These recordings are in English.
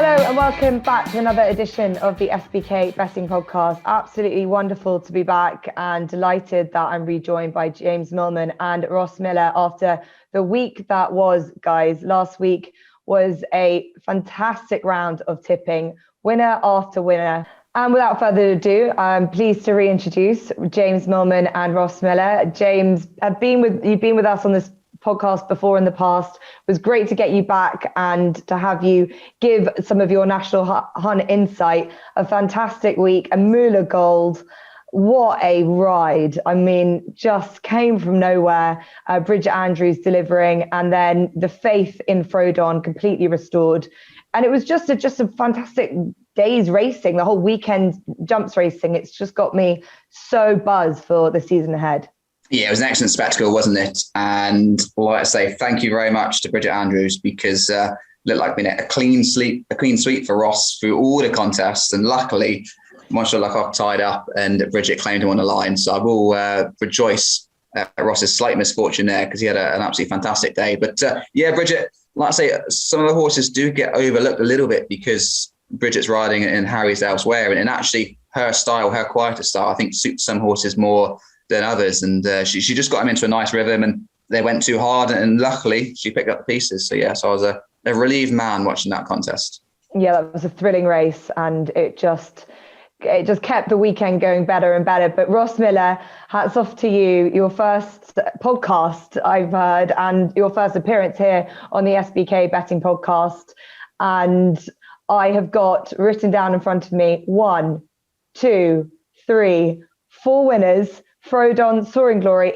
Hello and welcome back to another edition of the SBK Betting Podcast. Absolutely wonderful to be back and delighted that I'm rejoined by James Millman and Ross Millar after the week that was, guys. Last week was a fantastic round of tipping, winner after winner. And without further ado, I'm pleased to reintroduce James Millman and Ross Millar. James, you've been with us on this podcast before in the past. It was great to get you back and to have you give some of your National Hunt insight. A fantastic week, a Millar Gold. What a ride. I mean, just came from nowhere. Bridget Andrews delivering, and then the faith in Frodon completely restored. And it was just a fantastic day's racing, the whole weekend jumps racing. It's just got me so buzzed for the season ahead. Yeah, it was an excellent spectacle, wasn't it? And like I say, thank you very much to Bridget Andrews, because it looked like a clean sweep for Ross through all the contests. And luckily, mashallah, got tied up and Bridget claimed him on the line. So I will rejoice at Ross's slight misfortune there, because he had an absolutely fantastic day. But yeah, Bridget, like I say, some of the horses do get overlooked a little bit because Bridget's riding and Harry's elsewhere. And actually her style, her quieter style, I think suits some horses more than others, and she just got him into a nice rhythm, and they went too hard, and luckily she picked up the pieces. So yeah, so I was a relieved man watching that contest. Yeah, that was a thrilling race, and it just kept the weekend going better and better. But Ross Millar, hats off to you. Your first podcast I've heard, and your first appearance here on the SBK Betting Podcast, and I have got written down in front of me 1, 2, 3, 4 winners. Frodon, Soaring Glory,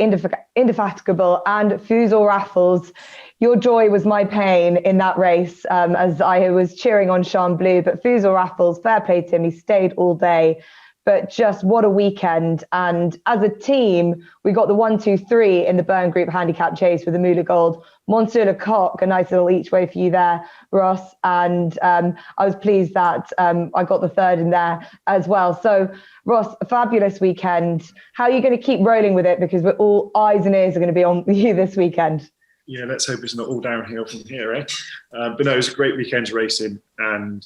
Indefatigable, and Fusel Raffles. Your joy was my pain in that race, as I was cheering on Sean Blue. But Fusel Raffles, fair play to him, he stayed all day. But just what a weekend. And as a team, we got the 1, 2, 3 in the Burn Group handicap chase with the Millar Gold. Monsieur Lecoq, a nice little each way for you there, Ross. And I was pleased that I got the third in there as well. So, Ross, a fabulous weekend. How are you going to keep rolling with it? Because we're all eyes and ears are going to be on you this weekend. Yeah, let's hope it's not all downhill from here, eh? But no, it was a great weekend's racing, and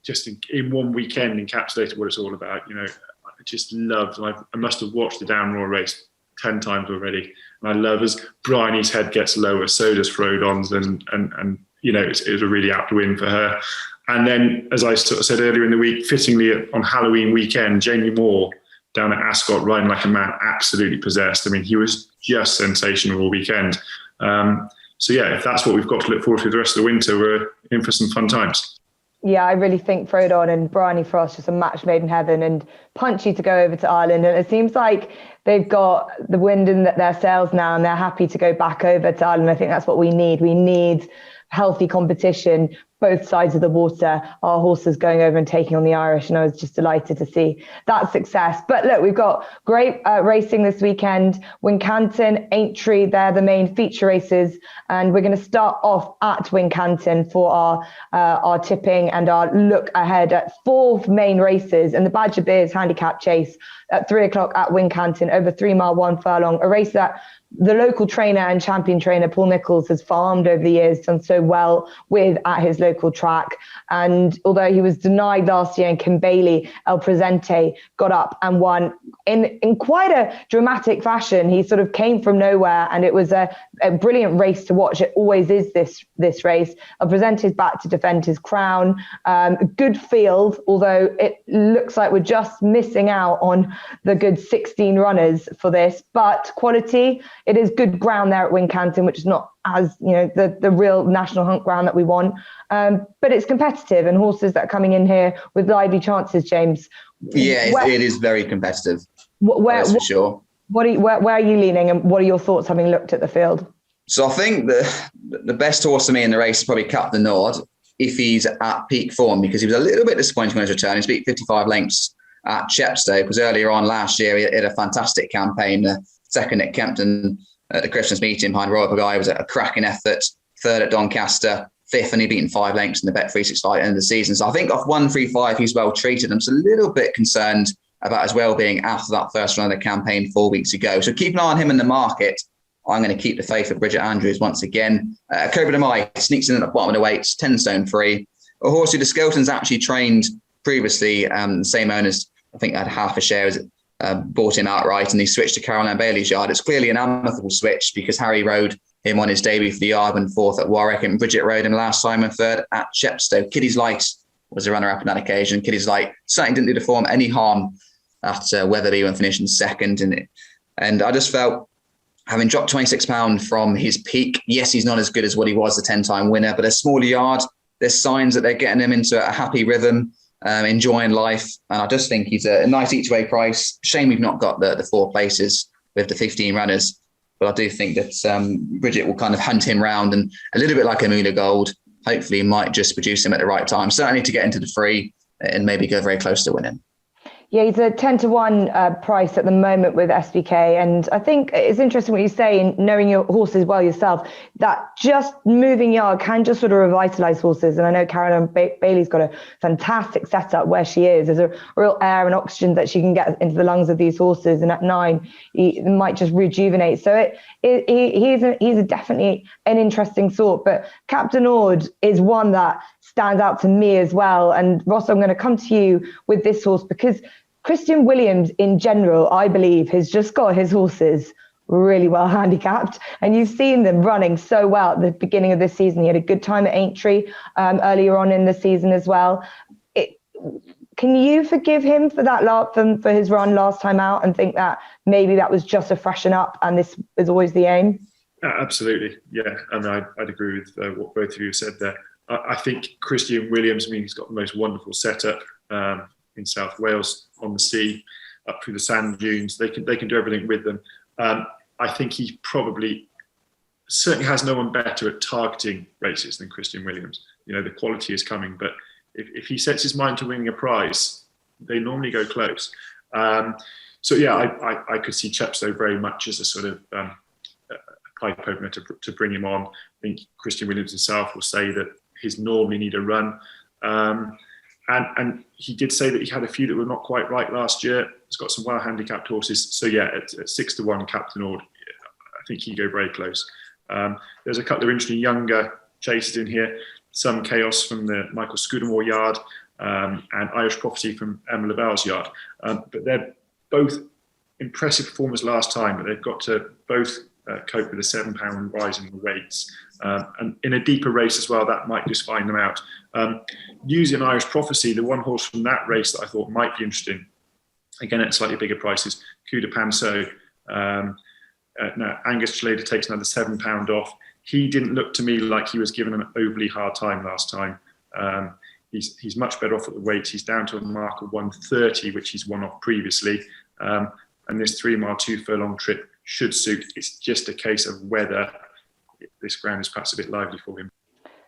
just in one weekend encapsulated what it's all about. You know, I just loved, I must have watched the Down Raw race 10 times already. And I love, as Bryony's head gets lower, so does Frodon's, and you know, it was a really apt win for her. And then, as I sort of said earlier in the week, fittingly on Halloween weekend, Jamie Moore down at Ascot riding like a man, absolutely possessed. I mean, he was just sensational all weekend. So yeah, if that's what we've got to look forward to the rest of the winter, we're in for some fun times. Yeah, I really think Frodon and Bryony Frost just a match made in heaven, and punchy to go over to Ireland. And it seems like they've got the wind in their sails now, and they're happy to go back over to Ireland. I think that's what we need. We need healthy competition, both sides of the water, our horses going over and taking on the Irish. And I was just delighted to see that success. But look, we've got great racing this weekend. Wincanton, Aintree, they're the main feature races. And we're going to start off at Wincanton for our tipping and our look ahead at 4 main races. And the Badger Beers handicap chase at 3:00 at Wincanton, over 3 mile, 1 furlong, a race that the local trainer and champion trainer, Paul Nichols, has farmed over the years, done so well with at his local track. And although he was denied last year, and Kim Bailey, El Presente, got up and won in quite a dramatic fashion. He sort of came from nowhere, and it was a brilliant race to watch. It always is this race. El Presente is back to defend his crown. A good field, although it looks like we're just missing out on the good 16 runners for this, but quality. It is good ground there at Wincanton, which is not as, you know, the real National Hunt ground that we want. But it's competitive, and horses that are coming in here with lively chances, James. Yeah, it is very competitive. That's for sure. Where are you leaning, and what are your thoughts having looked at the field? So I think the best horse for me in the race is probably Cap the Nord, if he's at peak form, because he was a little bit disappointing on his return. He's beat 55 lengths at Chepstow, because earlier on last year he had a fantastic campaign. Second at Kempton at the Christmas meeting behind Royal Pagaille was a cracking effort. Third at Doncaster, 5th, and he beaten 5 lengths in the Bet365 end of the season. So I think off 135, he's well treated. I'm just a little bit concerned about his well-being after that first run of the campaign 4 weeks ago. So keep an eye on him in the market. I'm going to keep the faith of Bridget Andrews once again. Cobra de Mai sneaks in at the bottom of the weights, 10 stone free. a horse who the Skeltons actually trained previously. The same owners, I think, had half a share, bought him outright, and he switched to Caroline Bailey's yard. It's clearly an amicable switch because Harry rode him on his debut for the yard and fourth at Warwick, and Bridget rode him last time and third at Chepstow. Kitty's Light was a runner-up on that occasion. Kitty's Light certainly didn't do the form any harm at Wetherby when finishing second in it. And I just felt, having dropped £26 from his peak, yes, he's not as good as what he was, the 10-time winner, but a smaller yard, there's signs that they're getting him into a happy rhythm, enjoying life. And I just think he's a nice each-way price. Shame we've not got the 4 places with the 15 runners. But I do think that Bridget will kind of hunt him round, and a little bit like a Moolah Gold, hopefully might just produce him at the right time. Certainly to get into the free and maybe go very close to winning. Yeah, he's a 10-1 price at the moment with SBK. And I think it's interesting what you say, in knowing your horses well yourself, that just moving yard can just sort of revitalise horses. And I know Caroline Bailey's got a fantastic setup where she is. There's a real air and oxygen that she can get into the lungs of these horses. And at 9, he might just rejuvenate. So he's definitely an interesting sort. But Captain Ord is one that stands out to me as well. And Ross, I'm going to come to you with this horse because Christian Williams in general, I believe, has just got his horses really well handicapped. And you've seen them running so well at the beginning of this season. He had a good time at Aintree earlier on in the season as well. Can you forgive him for that for his run last time out and think that maybe that was just a freshen up and this is always the aim? Absolutely, yeah. And I'd agree with what both of you said there. I think Christian Williams, he's got the most wonderful setup in South Wales on the sea, up through the sand dunes. They can do everything with them. I think he probably certainly has no one better at targeting races than Christian Williams. The quality is coming, but if he sets his mind to winning a prize, they normally go close. So yeah, I could see Chepstow very much as a sort of pipe opener to bring him on. I think Christian Williams himself will say that he's normally need a run. And he did say that he had a few that were not quite right last year. He's got some well handicapped horses. So yeah, at 6-1 Captain Ord, I think he'd go very close. There's a couple of interesting younger chasers in here. Some Chaos from the Michael Scudamore yard and Irish Prophecy from Emma LaBelle's yard. But they're both impressive performers last time, but they've got to both cope with a £7 rise in the weights. And in a deeper race as well, that might just find them out. Using Irish Prophecy, the one horse from that race that I thought might be interesting, again at slightly bigger prices, Coup de Pinceau. Now Angus Chalada takes another £7 off. He didn't look to me like he was given an overly hard time last time. He's much better off at the weights. He's down to a mark of 130, which he's won off previously. And this 3 mile 2 furlong trip should suit. It's just a case of whether this ground is perhaps a bit lively for him.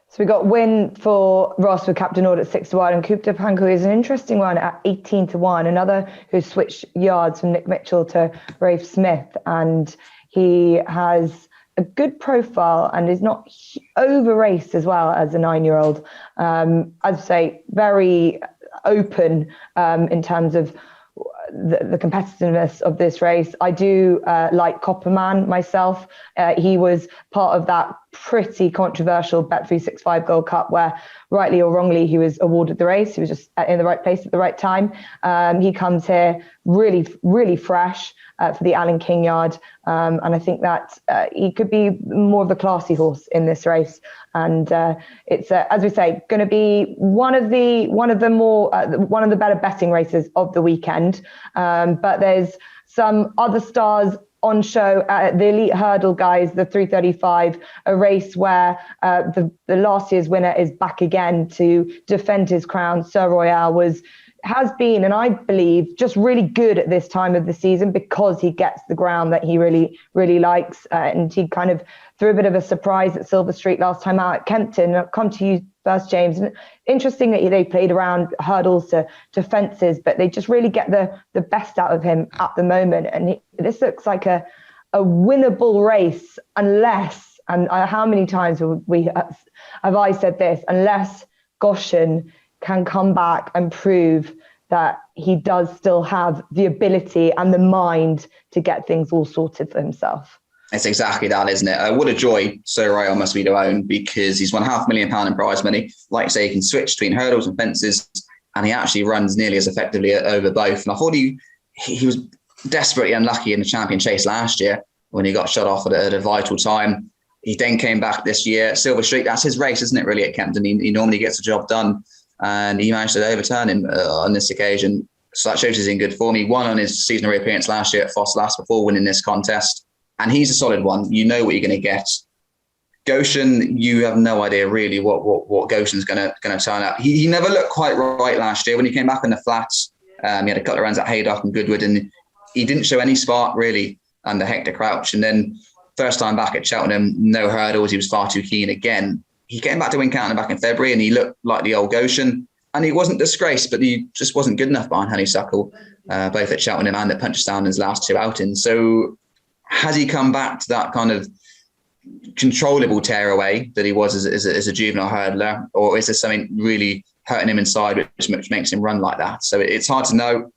So we got win for Ross with Captain Ord at 6-1, and Coup de Pinceau is an interesting one at 18-1. Another who switched yards from Nick Mitchell to Rafe Smith, and he has a good profile and is not over raced as well as a 9-year-old. I'd say very open in terms of the competitiveness of this race. I do like Copperman myself. He was part of that pretty controversial Bet365 Gold Cup where, rightly or wrongly, he was awarded the race. He was just in the right place at the right time. He comes here really, really fresh for the Alan King yard. And I think that he could be more of a classy horse in this race. And it's, as we say, going to be one of the better betting races of the weekend. But there's some other stars on show at the Elite Hurdle, guys, the 335, a race where the last year's winner is back again to defend his crown. Sir Royale has been, and I believe, just really good at this time of the season because he gets the ground that he really, really likes. And he kind of threw a bit of a surprise at Silver Street last time out at Kempton. I'll come to you first, James. And interesting that they played around hurdles to fences, but they just really get the best out of him at the moment. And this looks like a winnable race unless, and how many times have I said this, unless Goshen can come back and prove that he does still have the ability and the mind to get things all sorted for himself. It's exactly that, isn't it? What a joy Sir Royal must be to own, because he's won £500,000 in prize money. Like you say, he can switch between hurdles and fences, and he actually runs nearly as effectively over both. And I thought he was desperately unlucky in the champion chase last year when he got shot off at a vital time. He then came back this year. Silver Streak, that's his race, isn't it, really, at Kempton? He normally gets the job done, and he managed to overturn him on this occasion. So that shows he's in good form. He won on his seasonal reappearance last year at Foss before winning this contest. And he's a solid one. You know what you're going to get. Goshen, you have no idea really what Goshen's going to turn out. He never looked quite right last year when he came back in the flats. He had a couple of runs at Haydock and Goodwood, and he didn't show any spark really under Hector Crouch. And then first time back at Cheltenham, no hurdles. He was far too keen again. He came back to Wincanton back in February, and he looked like the old Goshen. And he wasn't disgraced, but he just wasn't good enough behind Honeysuckle, both at Cheltenham and at Punchestown in his last two outings. So has he come back to that kind of controllable tearaway that he was as a juvenile hurdler, or is there something really hurting him inside which makes him run like that? So it's hard to know.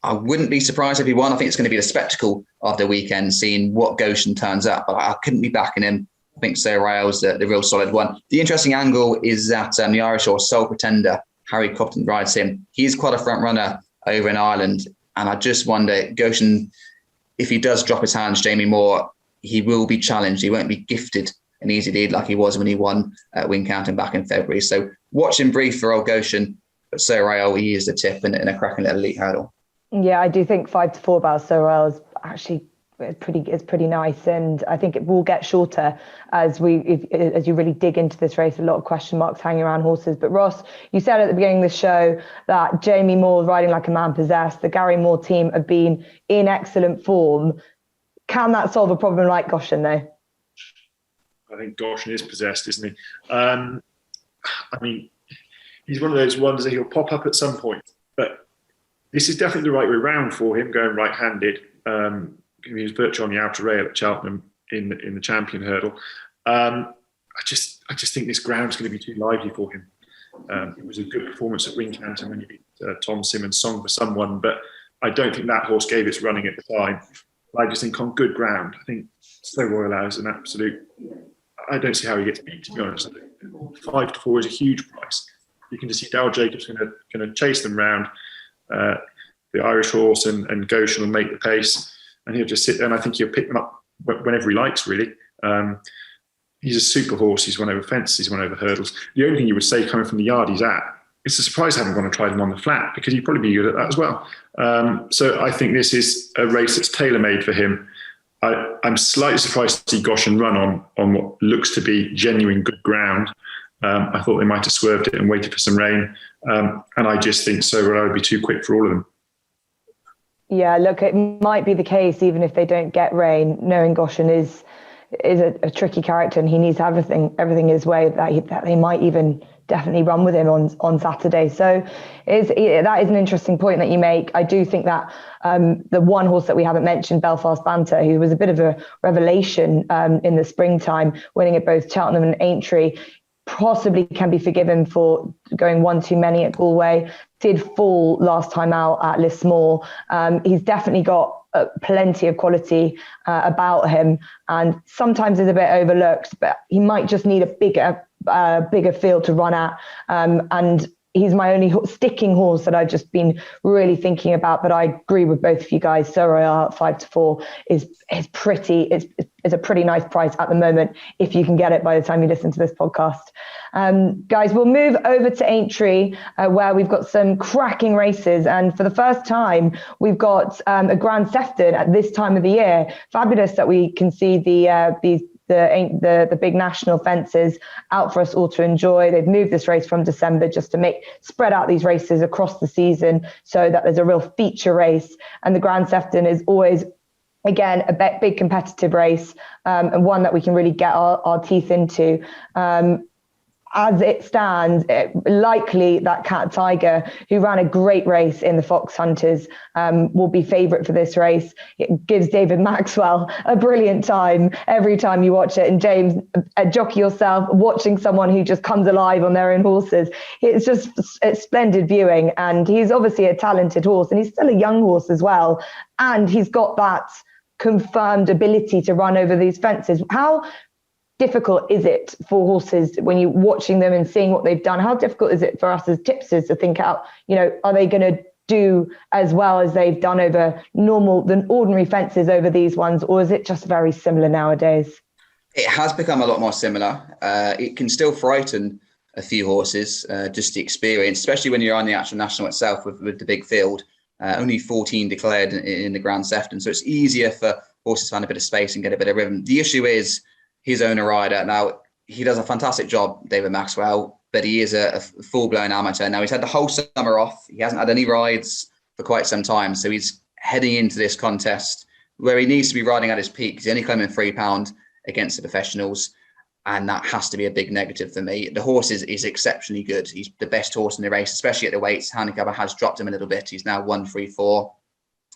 I wouldn't be surprised if he won. I think it's going to be the spectacle of the weekend, seeing what Goshen turns up. But I couldn't be backing him. I think Sir Rail's the real solid one. The interesting angle is that the Irish horse Sole Pretender, Harry Cobden rides him. He's quite a front runner over in Ireland. And I just wonder, Goshen, if he does drop his hands, Jamie Moore, he will be challenged. He won't be gifted an easy lead like he was when he won at Wincanton back in February. So watch him brief for old Goshen, but Sir Rail, he is the tip in a cracking little elite hurdle. Yeah, I do think 5-4 about Sir Rail is actually pretty nice, and I think it will get shorter as you really dig into this race. A lot of question marks hanging around horses. But Ross, you said at the beginning of the show that Jamie Moore riding like a man possessed. The Gary Moore team have been in excellent form. Can that solve a problem like Goshen though? I think Goshen is possessed, isn't he? I mean, he's one of those ones that he'll pop up at some point, but this is definitely the right way round for him, going right-handed. He was virtually on the outer rail at Cheltenham in the champion hurdle. I just think this ground's going to be too lively for him. It was a good performance at Wincanton when he beat Tom Simmons' Song for Someone, but I don't think that horse gave its running at the time. I just think on good ground, I think Sir Royal is an absolute. I don't see how he gets beat, to be honest. 5-4 is a huge price. You can just see Dale Jacobs going to chase them round. The Irish horse and Goshen will make the pace, and he'll just sit there, and I think he'll pick them up whenever he likes, really. He's a super horse. He's won over fences. He's won over hurdles. The only thing you would say coming from the yard he's at, it's a surprise I haven't gone and tried him on the flat, because he'd probably be good at that as well. So I think this is a race that's tailor-made for him. I'm slightly surprised to see Goshen run on what looks to be genuine good ground. I thought they might have swerved it and waited for some rain. And I just think Sir Royal would be too quick for all of them. Yeah, look, it might be the case even if they don't get rain, knowing Goshen is a tricky character and he needs everything his way, that they might even definitely run with him on Saturday. So that is an interesting point that you make. I do think that the one horse that we haven't mentioned, Belfast Banter, who was a bit of a revelation in the springtime, winning at both Cheltenham and Aintree, possibly can be forgiven for going one too many at Galway. Did fall last time out at Lismore. He's definitely got plenty of quality about him, and sometimes is a bit overlooked, but he might just need a bigger field to run at. And he's my only sticking horse that I've just been really thinking about. But I agree with both of you guys. Sir Royal 5-4 is a pretty nice price at the moment if you can get it by the time you listen to this podcast. Guys, we'll move over to Aintree, where we've got some cracking races, and for the first time we've got a Grand Sefton at this time of the year. Fabulous that we can see the big national fences out for us all to enjoy. They've moved this race from December just to spread out these races across the season so that there's a real feature race. And the Grand Sefton is always, again, a big competitive race, and one that we can really get our teeth into. As it stands, likely that Cat Tiger, who ran a great race in the Fox Hunters, will be favourite for this race. It gives David Maxwell a brilliant time every time you watch it. And James, jockey yourself, watching someone who just comes alive on their own horses, it's splendid viewing. And he's obviously a talented horse, and he's still a young horse as well. And he's got that confirmed ability to run over these fences. How difficult is it for horses when you're watching them and seeing what they've done? How difficult is it for us as tipsters to think out, are they going to do as well as they've done over the ordinary fences over these ones, or is it just very similar nowadays? It has become a lot more similar. It can still frighten a few horses, just the experience, especially when you're on the actual national itself with the big field. Only 14 declared in the Grand Sefton, so it's easier for horses to find a bit of space and get a bit of rhythm. The issue is his owner rider. Now, he does a fantastic job, David Maxwell, but he is a full-blown amateur. Now, he's had the whole summer off. He hasn't had any rides for quite some time, so he's heading into this contest where he needs to be riding at his peak. He's only claiming £3 against the professionals, and that has to be a big negative for me. The horse is exceptionally good. He's the best horse in the race, especially at the weights. Handicap has dropped him a little bit. He's now 1-3-4.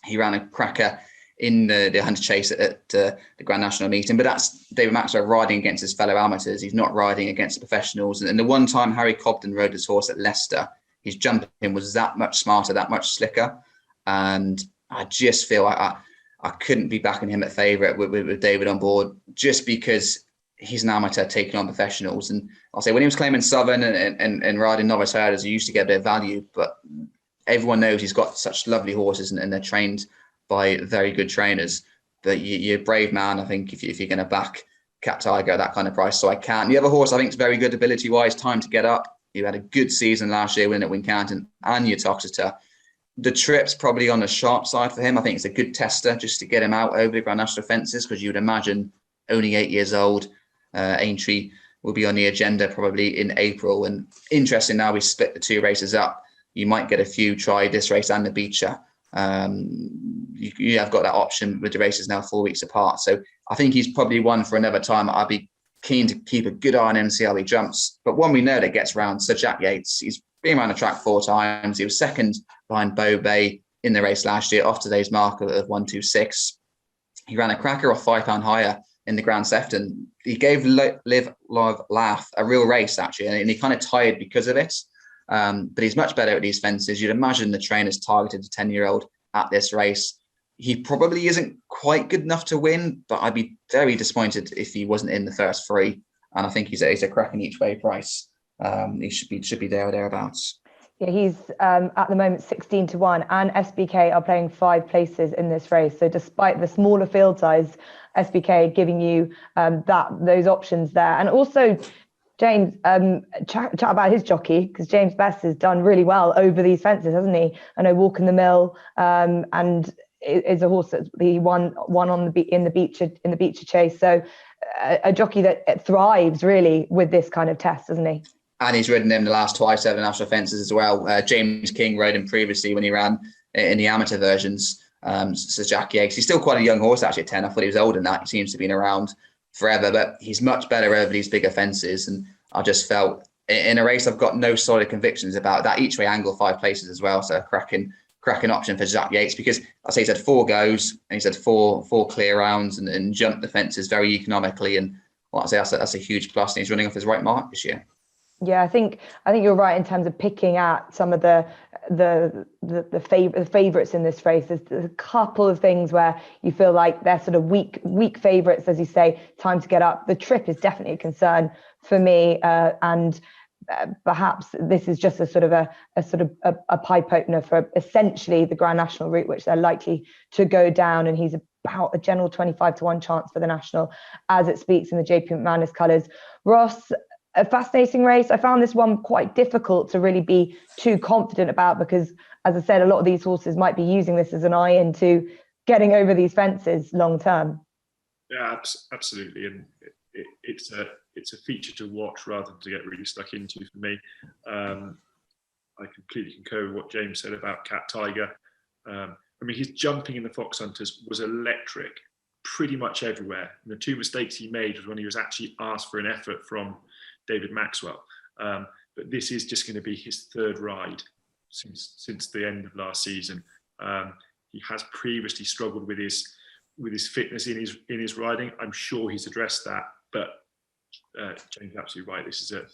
He ran a cracker in the hunter chase at the Grand National meeting, but that's David Maxwell riding against his fellow amateurs. He's not riding against the professionals. And the one time Harry Cobden rode his horse at Leicester, his jumping was that much smarter, that much slicker. And I just feel I couldn't be backing him at favourite with David on board, just because he's an amateur taking on professionals. And I'll say when he was claiming Southern and riding novice herders, he used to get a bit of value, but everyone knows he's got such lovely horses and they're trained by very good trainers. But you're a brave man, I think, if you're going to back Cat Tiger at that kind of price. So I can't. The other horse I think is very good ability-wise, Time to Get Up. He had a good season last year winning at Wincanton and Uttoxeter. The trip's probably on the sharp side for him. I think it's a good tester just to get him out over the Grand National fences, because you would imagine only 8 years old. Aintree will be on the agenda probably in April. And interesting, now we split the two races up. You might get a few try this race and the Beecher. You have got that option with the races now 4 weeks apart. So I think he's probably one for another time. I'd be keen to keep a good eye on him, see how he jumps. But one we know that gets round, Sir Jack Yates. He's been around the track 4 times. He was second behind Bow Bay in the race last year, off today's mark of 1:26. He ran a cracker off £5 higher in the Grand Sefton. He gave Live, Love, Laugh a real race, actually, and he kind of tired because of it. But he's much better at these fences. You'd imagine the trainer's targeted a 10-year-old at this race. He probably isn't quite good enough to win, but I'd be very disappointed if he wasn't in the first 3. And I think he's a cracking each way price. He should be there or thereabouts. Yeah, he's at the moment 16-1, and SBK are playing 5 places in this race. So despite the smaller field size, SBK giving you those options there. And also, James, chat about his jockey, because James Best has done really well over these fences, hasn't he? I know Walk in the Mill, and is a horse that he won in the Beecher chase. So a jockey that thrives really with this kind of test, doesn't he? And he's ridden him the last twice over the national fences as well. James King rode him previously when he ran in the amateur versions. So Jack Yates, he's still quite a young horse actually at 10. I thought he was older than that. He seems to have been around forever, but he's much better over these bigger fences. And I just felt in a race I've got no solid convictions about that each way angle 5 places as well. So a cracking option for Jack Yates, because I say he's had 4 goes and he's had four clear rounds and jumped the fences very economically. And what I say, that's a huge plus. And he's running off his right mark this year. Yeah, I think you're right in terms of picking at some of the favourites in this race. There's a couple of things where you feel like they're sort of weak favourites, as you say. Time to Get Up. The trip is definitely a concern for me, and perhaps this is just a pipe opener for essentially the Grand National route, which they're likely to go down. And he's about a general 25-1 chance for the National, as it speaks in the JP McManus colours. Ross, a fascinating race. I found this one quite difficult to really be too confident about, because, as I said, a lot of these horses might be using this as an eye into getting over these fences long term. Yeah, absolutely, and it's a feature to watch rather than to get really stuck into for me. I completely concur with what James said about Cat Tiger. I mean, his jumping in the Fox Hunters was electric, pretty much everywhere. And the 2 mistakes he made was when he was actually asked for an effort from David Maxwell, but this is just going to be his 3rd ride since the end of last season. He has previously struggled with his fitness in his riding. I'm sure he's addressed that, but James is absolutely right. This is a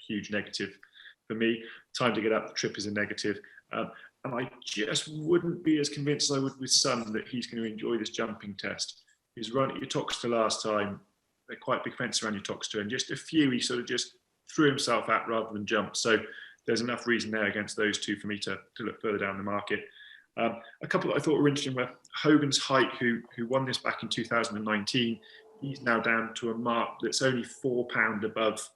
huge negative for me. Time to Get Up. The trip is a negative, and I just wouldn't be as convinced as I would with Sun that he's going to enjoy this jumping test. He's run at your Toxter last time. They're quite big fence around your Toxter, and just a few he sort of just threw himself at rather than jump. So there's enough reason there against those two for me to look further down the market. A couple that I thought were interesting were Hogan's Height, who won this back in 2019. He's now down to a mark that's only £4 above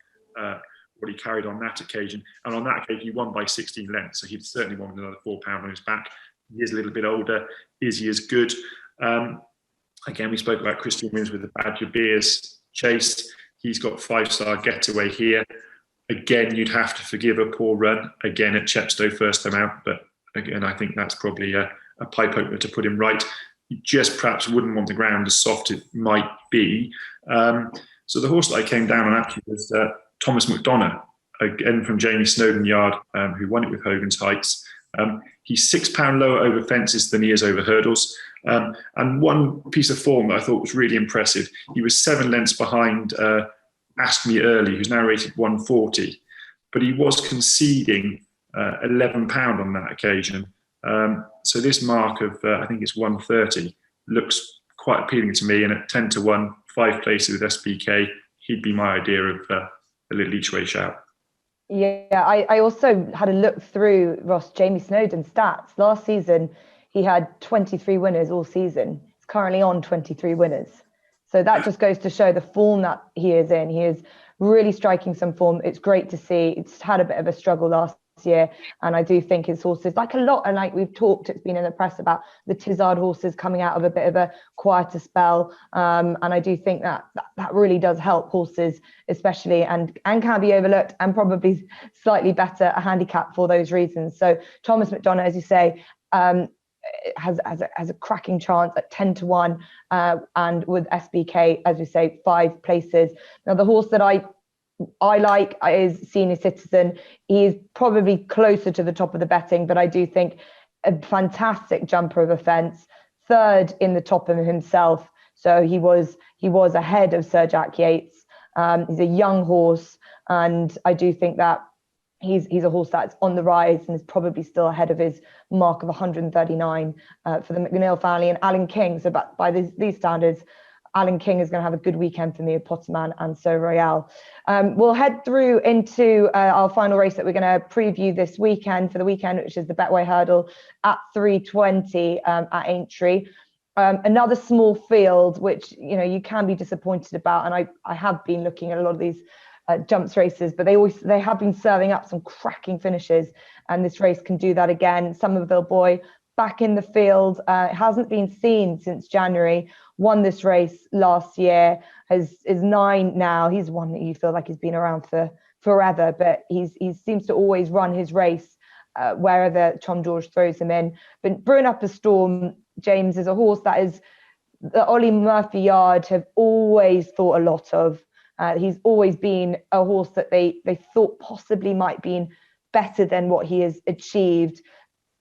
what he carried on that occasion. And on that occasion, he won by 16 lengths. So he'd certainly won with another £4 on his back. He is a little bit older. Is he as good? Again, we spoke about Christian Williams with the Badger Beers chase. He's got 5-star Getaway here. Again, you'd have to forgive a poor run again at Chepstow first time out. But again, I think that's probably a pipe opener to put him right. You just perhaps wouldn't want the ground as soft as it might be. So the horse that I came down on actually was Thomas Mcdonough, again from Jamie Snowden Yard, who won it with Hogan's Heights. He's £6 lower over fences than he is over hurdles. And one piece of form that I thought was really impressive, he was 7 lengths behind Ask Me Early, who's now rated 140, but he was conceding £11 on that occasion. So this mark of, I think it's 130, looks quite appealing to me. And at 10-1, 5 places with SBK, he'd be my idea of a little each way shout. Yeah, I also had a look through Ross Jamie Snowden's stats. Last season, he had 23 winners all season. He's currently on 23 winners. So that just goes to show the form that he is in. He is really striking some form. It's great to see. It's had a bit of a struggle last year, and I do think his horses, like a lot, and like we've talked, it's been in the press about the Tizard horses coming out of a bit of a quieter spell, and I do think that really does help horses, especially, and can be overlooked, and probably slightly better a handicap for those reasons. So Thomas Mcdonough, as you say, has a cracking chance at 10-1, and with SBK, as we say, 5 places. Now the horse that I like is Senior Citizen. He is probably closer to the top of the betting, but I do think a fantastic jumper of a fence, 3rd in the top of himself. So he was ahead of Sir Jack Yates. He's a young horse, and I do think that he's a horse that's on the rise and is probably still ahead of his mark of 139 for the Mcdonough family. And Alan King, so by these standards, Alan King is going to have a good weekend for me at Potterman, and so Royale. We'll head through into our final race that we're going to preview this weekend for the weekend, which is the Betway Hurdle at 3:20 at Aintree. Another small field, which you can be disappointed about, and I have been looking at a lot of these jumps races, but they have been serving up some cracking finishes, and this race can do that again. Somerville Boy back in the field, hasn't been seen since January, won this race last year, is 9 now. He's one that you feel like he's been around for forever, but he seems to always run his race wherever Tom George throws him in. But Brewing Up a Storm, James, is a horse that is the Ollie Murphy Yard have always thought a lot of. He's always been a horse that they thought possibly might be better than what he has achieved.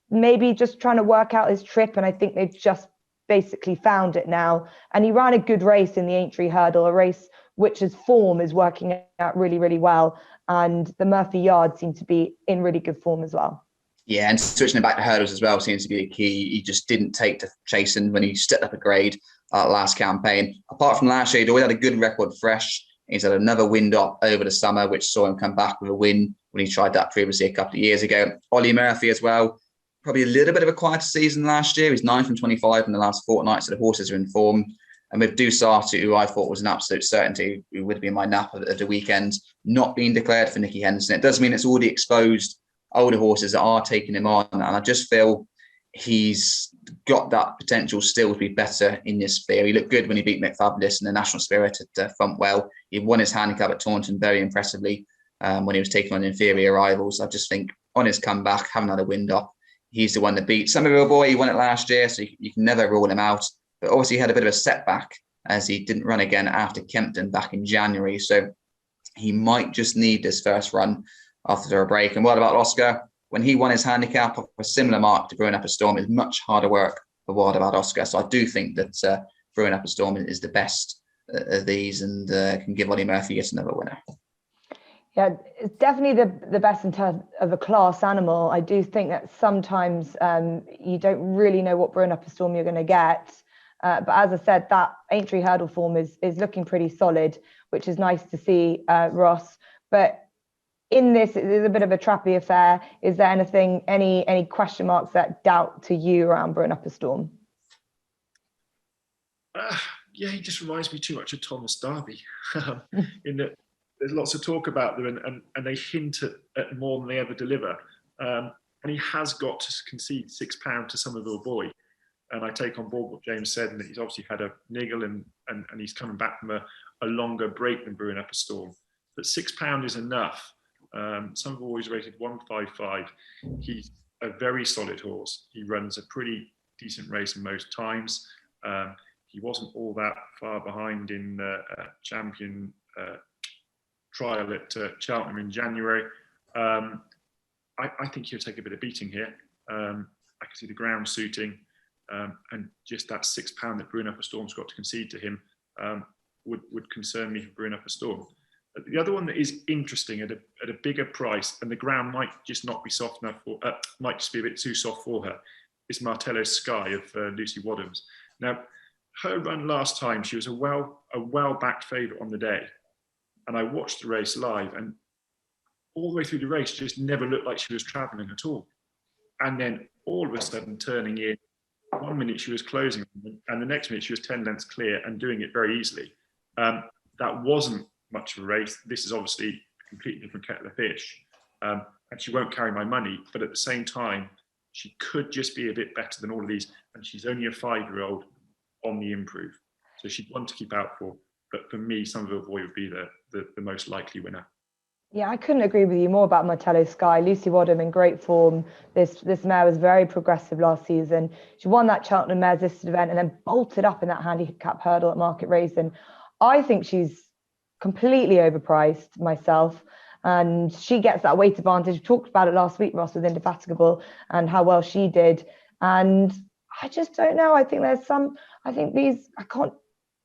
Maybe just trying to work out his trip, and I think they've just basically found it now. And he ran a good race in the Aintree Hurdle, a race which his form is working out really, really well. And the Murphy Yard seemed to be in really good form as well. Yeah, and switching it back to hurdles as well seems to be the key. He just didn't take to chasing when he stepped up a grade last campaign. Apart from last year, he'd always had a good record fresh. He's had another wind up over the summer, which saw him come back with a win when he tried that previously a couple of years ago. Ollie Murphy as well, probably a little bit of a quieter season last year. He's 9 from 25 in the last fortnight, so the horses are in form. And with Dusatu, who I thought was an absolute certainty, who would be my nap of the weekend, not being declared for Nicky Henderson. It does mean it's already exposed older horses that are taking him on. And I just feel he's got that potential still to be better in this sphere. He looked good when he beat McFabulous in the National Spirit at Funtwell. He won his handicap at Taunton very impressively when he was taking on inferior rivals. I just think on his comeback, having had a wind up, he's the one that beat Somerville Boy. He won it last year, so you can never rule him out. But obviously he had a bit of a setback as he didn't run again after Kempton back in January. So he might just need this first run after a break. And what about Oscar? When he won his handicap of a similar mark to Brewing Up a Storm, is much harder work for What About Oscar. So I do think that Brewing Up a Storm is the best of these and can give Ollie Murphy yet another winner. Yeah, it's definitely the best in terms of a class animal. I do think that sometimes you don't really know what Brewing Up a Storm you're going to get. But as I said, that Aintree hurdle form is looking pretty solid, which is nice to see, Ross. But in this, it is a bit of a trappy affair. Is there anything, any question marks, that doubt to you around Brewing Up a Storm? Yeah, he just reminds me too much of Thomas Darby. In that there's lots of talk about them, and they hint at more than they ever deliver. And he has got to concede £6 to Somerville Boy. And I take on board what James said, and that he's obviously had a niggle and he's coming back from a longer break than Brewing Up a Storm. But £6 is enough. Somerville Boy's rated 155. He's a very solid horse. He runs a pretty decent race most times. He wasn't all that far behind in the champion trial at Cheltenham in January. I think he'll take a bit of beating here. I can see the ground suiting, and just that £6 that Brewing Up a Storm's got to concede to him would concern me for Brewing Up a Storm. The other one that is interesting at a bigger price, and the ground might just not be soft enough for, might just be a bit too soft for her, is Martello Sky of Lucy Wadhams. Now, her run last time, she was a well-backed favourite on the day. And I watched the race live, and all the way through the race, just never looked like she was travelling at all. And then all of a sudden turning in, 1 minute she was closing, and the next minute she was 10 lengths clear and doing it very easily. That wasn't much of a race. This is obviously a completely different kettle of fish. And she won't carry my money, but at the same time, she could just be a bit better than all of these. And she's only a 5-year-old on the improve. So she'd want to keep out for. But for me, Somerville Boy would be the most likely winner. Yeah, I couldn't agree with you more about Martello Sky. Lucy Wadham in great form. This mare was very progressive last season. She won that Cheltenham Mares listed event and then bolted up in that handicap hurdle at Market Racing. I think she's completely overpriced myself, and she gets that weight advantage. We talked about it last week, Ross, with Indefatigable and how well she did. And I just don't know. I think I can't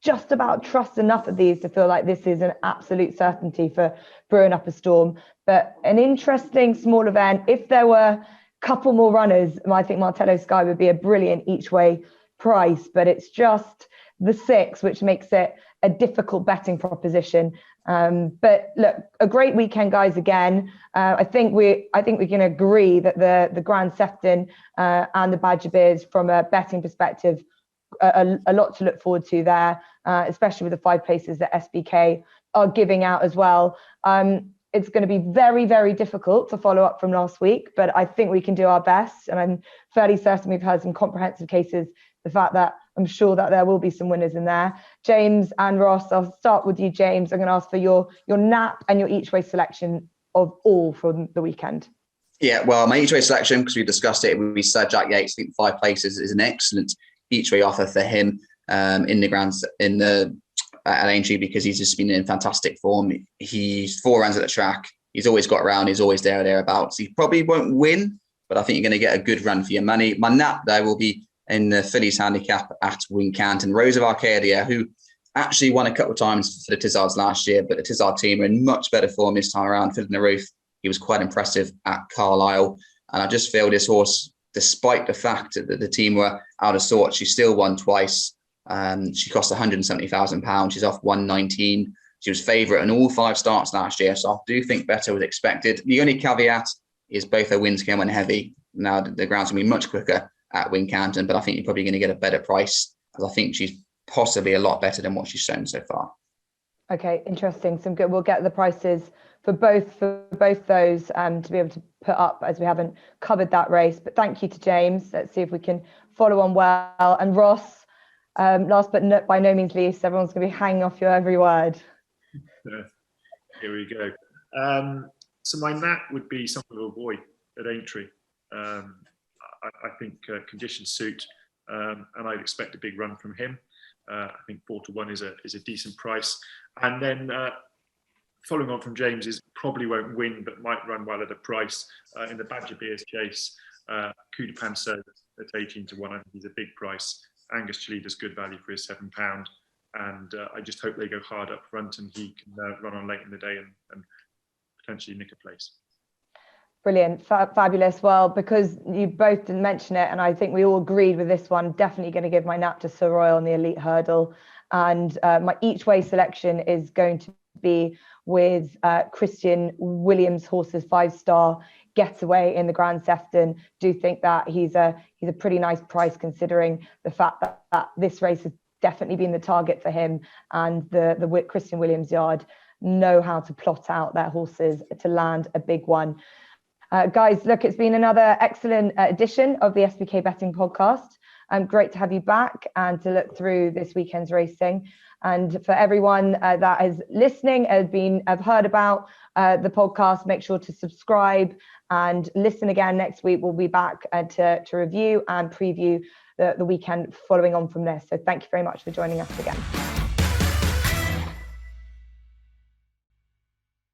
just about trust enough of these to feel like this is an absolute certainty for Brewing Up a Storm. But an interesting small event. If there were a couple more runners, I think Martello Sky would be a brilliant each way price, but it's just the 6, which makes it a difficult betting proposition. But look, a great weekend, guys. Again, I think we can agree that the Grand Sefton and the Badger Beers, from a betting perspective, a lot to look forward to there, especially with the 5 places that SBK are giving out as well. It's going to be very, very difficult to follow up from last week, but I think we can do our best. And I'm fairly certain we've heard some comprehensive cases. The fact that I'm sure that there will be some winners in there. James and Ross, I'll start with you, James. I'm going to ask for your nap and your each way selection of all from the weekend. Yeah, well, my each way selection, because we discussed it, would be Sir Jack Yates. I think 5 places is an excellent each way offer for him at Aintree, because he's just been in fantastic form. He's 4 rounds at the track. He's always got around. He's always there or thereabouts. He probably won't win, but I think you're going to get a good run for your money. My nap there will be in the fillies handicap at Wincanton. Rose of Arcadia, who actually won a couple of times for the Tizzards last year, but the Tizzard team are in much better form this time around. Fiddling the Roof, he was quite impressive at Carlisle. And I just feel this horse, despite the fact that the team were out of sorts, she still won twice. She cost £170,000. She's off 119. She was favourite in all 5 starts last year, so I do think better was expected. The only caveat is both her wins came on heavy. Now the ground's going to be much quicker at Wincanton, but I think you're probably going to get a better price, because I think she's possibly a lot better than what she's shown so far. Okay, interesting. Some good. We'll get the prices for both those to be able to put up, as we haven't covered that race. But thank you to James. Let's see if we can follow on well. And Ross, last but by no means least, everyone's going to be hanging off your every word. Here we go. So my nap would be Somerville Boy at Aintree. I think conditions suit, and I'd expect a big run from him. I think 4-1 is a decent price. And then following on from James's, probably won't win, but might run well at a price in the Badger Beers chase. Coup de Panso at 18-1. I think he's a big price. Angus Chalida's good value for his £7. And I just hope they go hard up front and he can run on late in the day and potentially nick a place. Brilliant, fabulous. Well, because you both didn't mention it, and I think we all agreed with this one, definitely going to give my nap to Sir Royal on the elite hurdle. And my each way selection is going to be with Christian Williams' horse's 5-star Getaway in the Grand Sefton. Do think that he's a pretty nice price considering the fact that this race has definitely been the target for him, and the Christian Williams yard know how to plot out their horses to land a big one. Guys, look, it's been another excellent edition of the SBK Betting Podcast. Great to have you back and to look through this weekend's racing. And for everyone that is listening, have heard about the podcast, make sure to subscribe and listen again next week. We'll be back to review and preview the weekend following on from this. So thank you very much for joining us again.